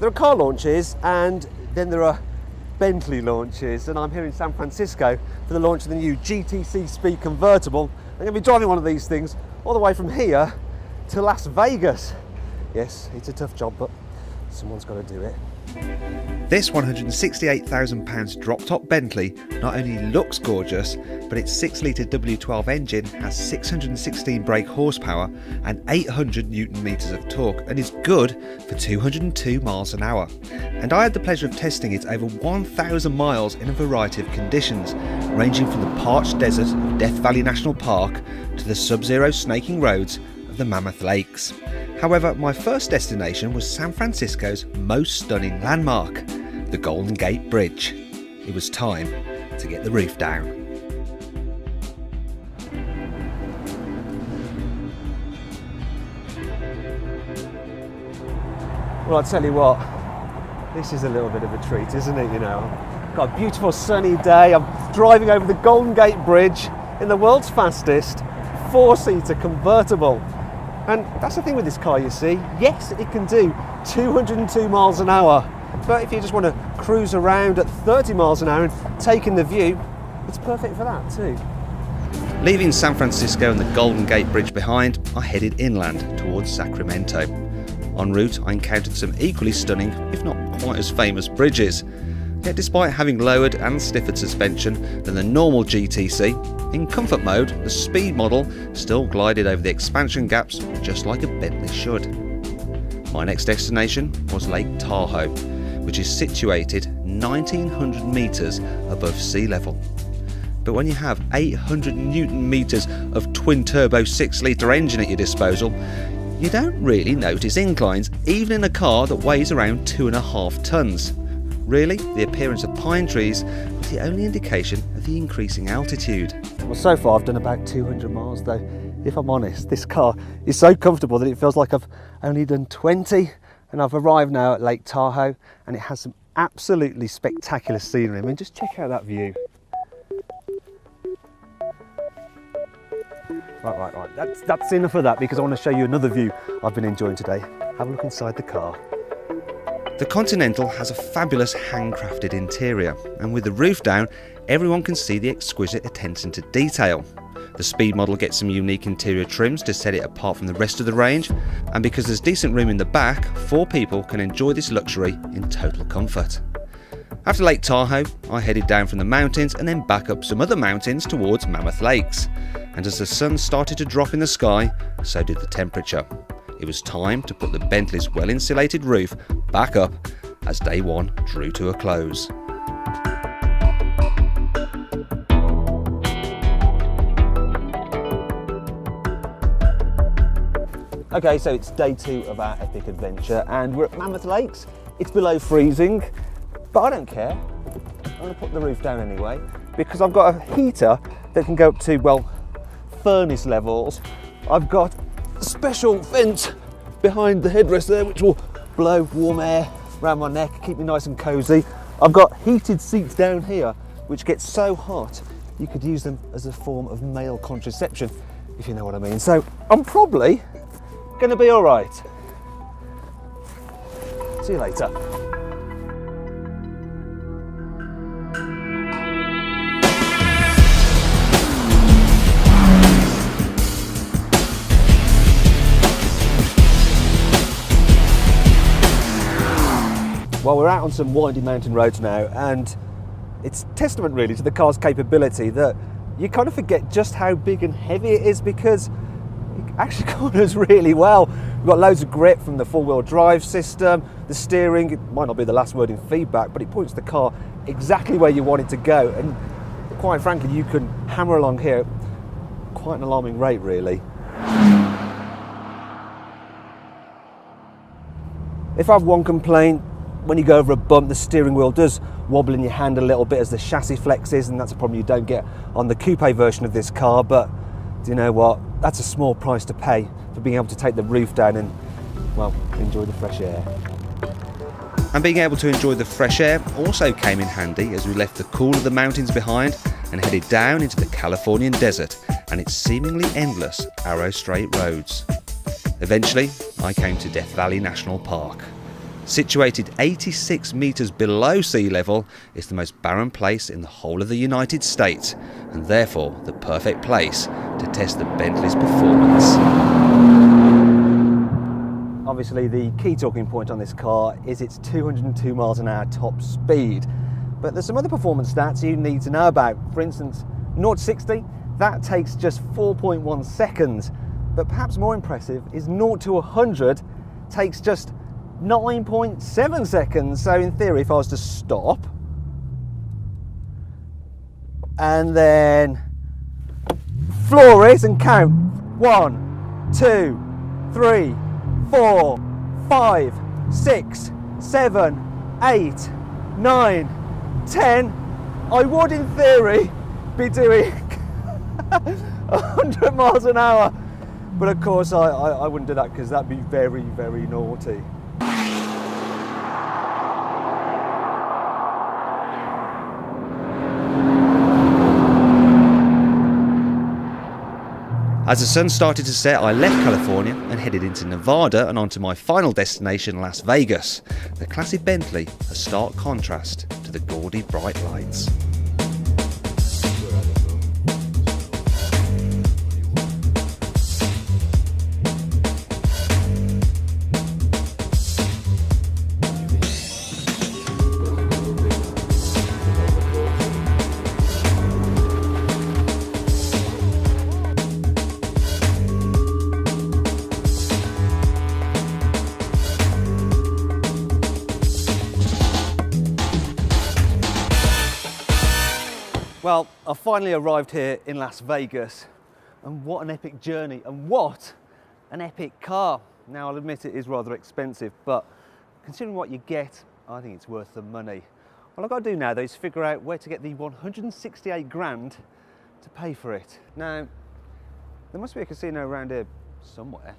There are car launches and then there are Bentley launches, and I'm here in San Francisco for the launch of the new GTC Speed Convertible. I'm going to be driving one of these things all the way from here to Las Vegas. Yes, it's a tough job, but someone's got to do it. This £168,000 drop-top Bentley not only looks gorgeous, but its 6-litre W12 engine has 616 brake horsepower and 800 Newton-meters of torque and is good for 202 miles an hour. And I had the pleasure of testing it over 1,000 miles in a variety of conditions, ranging from the parched desert of Death Valley National Park to the sub-zero snaking roads of the Mammoth Lakes. However, my first destination was San Francisco's most stunning landmark, the Golden Gate Bridge. It was time to get the roof down. Well, I'll tell you what, this is a little bit of a treat, isn't it, you know? Got a beautiful sunny day, I'm driving over the Golden Gate Bridge in the world's fastest 4-seater convertible. And that's the thing with this car, you see. Yes, it can do 202 miles an hour, but if you just want to cruise around at 30 miles an hour and take in the view, it's perfect for that too. Leaving San Francisco and the Golden Gate Bridge behind, I headed inland towards Sacramento. En route, I encountered some equally stunning, if not quite as famous, bridges. Yet despite having lowered and stiffer suspension than the normal GTC, in comfort mode, the speed model still glided over the expansion gaps just like a Bentley should. My next destination was Lake Tahoe, which is situated 1,900 metres above sea level. But when you have 800 Newton meters of twin-turbo 6-litre engine at your disposal, you don't really notice inclines, even in a car that weighs around 2.5 tonnes. Really, the appearance of pine trees was the only indication of the increasing altitude. Well, so far I've done about 200 miles though. If I'm honest, this car is so comfortable that it feels like I've only done 20, and I've arrived now at Lake Tahoe, and it has some absolutely spectacular scenery. I mean, just check out that view. Right. That's enough of that, because I want to show you another view I've been enjoying today. Have a look inside the car. The Continental has a fabulous handcrafted interior, and with the roof down, everyone can see the exquisite attention to detail. The Speed model gets some unique interior trims to set it apart from the rest of the range, and because there's decent room in the back, 4 people can enjoy this luxury in total comfort. After Lake Tahoe, I headed down from the mountains and then back up some other mountains towards Mammoth Lakes, and as the sun started to drop in the sky, so did the temperature. It was time to put the Bentley's well-insulated roof back up as day one drew to a close. Okay, so it's day 2 of our epic adventure, and we're at Mammoth Lakes. It's below freezing, but I don't care. I'm going to put the roof down anyway, because I've got a heater that can go up to, well, furnace levels. I've got a special vent behind the headrest there, which will blow warm air around my neck, keep me nice and cozy. I've got heated seats down here, which get so hot you could use them as a form of male contraception, if you know what I mean. So I'm probably going to be all right. See you later. Well, we're out on some windy mountain roads now, and it's testament really to the car's capability that you kind of forget just how big and heavy it is, because it actually corners really well. We've got loads of grip from the 4-wheel drive system. The steering, it might not be the last word in feedback, but it points the car exactly where you want it to go, and quite frankly you can hammer along here at quite an alarming rate really. If I have one complaint, when you go over a bump, the steering wheel does wobble in your hand a little bit as the chassis flexes, and that's a problem you don't get on the coupe version of this car. But do you know what? That's a small price to pay for being able to take the roof down and, well, enjoy the fresh air. And being able to enjoy the fresh air also came in handy as we left the cool of the mountains behind and headed down into the Californian desert and its seemingly endless arrow straight roads. Eventually, I came to Death Valley National Park. Situated 86 metres below sea level, it's the most barren place in the whole of the United States, and therefore the perfect place to test the Bentley's performance. Obviously the key talking point on this car is its 202 miles an hour top speed, but there's some other performance stats you need to know about. For instance, 0 to 60, that takes just 4.1 seconds, but perhaps more impressive is 0 to 100 takes just 9.7 seconds. So in theory, if I was to stop and then floor it and count 1, 2, 3, 4, 5, 6, 7, 8, 9, 10, I would in theory be doing 100 miles an hour, but of course I wouldn't do that because that'd be very, very naughty. As the sun started to set, I left California and headed into Nevada and onto my final destination, Las Vegas. The classy Bentley, a stark contrast to the gaudy bright lights. Well, I finally arrived here in Las Vegas, and what an epic journey, and what an epic car. Now, I'll admit it is rather expensive, but considering what you get, I think it's worth the money. All I've got to do now, though, is figure out where to get the 168 grand to pay for it. Now, there must be a casino around here somewhere.